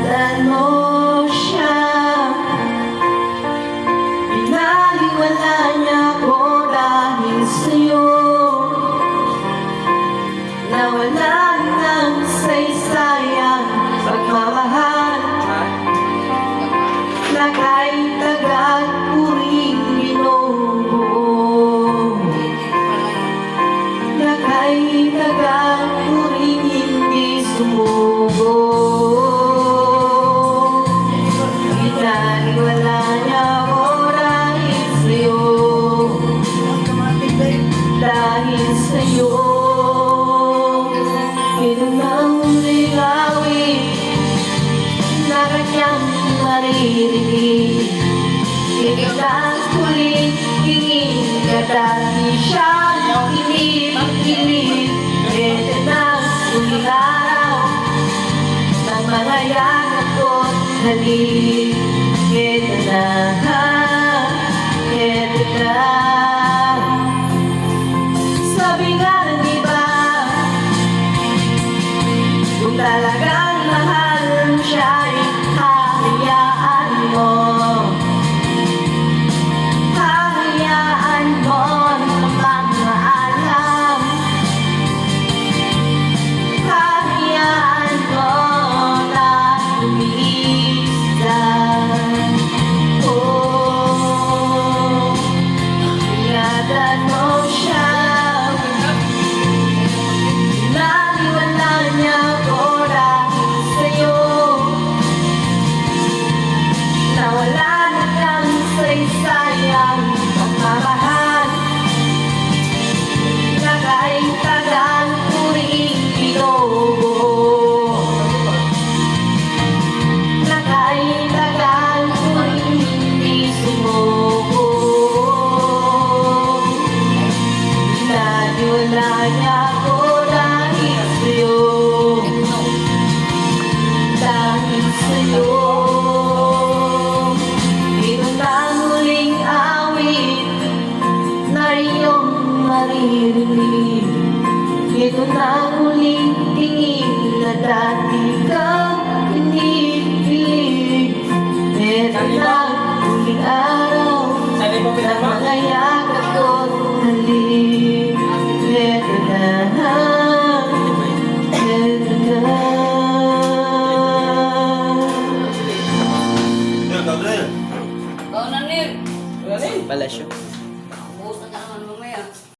Ingatan mo siya. Pinaliwala niya ko dahil sa'yo. Nawala ng saysayang pagmamahal na kahit tagal ko rin binubuo, na kahit tagal ko rin hindi sumugo. Pinaniwala niya ako dahil sa'yo, dahil sa'yo. Ito na huling awit na kanyang maririnig. Ito na huling tingin na dati siyang inipilit. Ito na huling araw ng mga yanap ko't halik. Ito na, ito na. Sabi nga ng iba, kung talagang mahal mo siya, hahayaan mo. Hahayaan mo na magmaalam. Hahayaan mo na lumisan. Oh, ingatan mo siya. Naniwala niya ko dahil sa'yo. Nawala na ng saysayang pagmamahal na kahit tagal ko rin binubuo, na kahit tagal ko rin hindi sumuko. Naniwala niya ko dahil sa'yo, dahil sa'yo. Ito na ang huling awit na iyong maririnig. Ito na ang huling tingin na dati kang pinipilit. Ito na ang huling araw na mga yakap ko't halik. Ito na, ito na. Palasyo.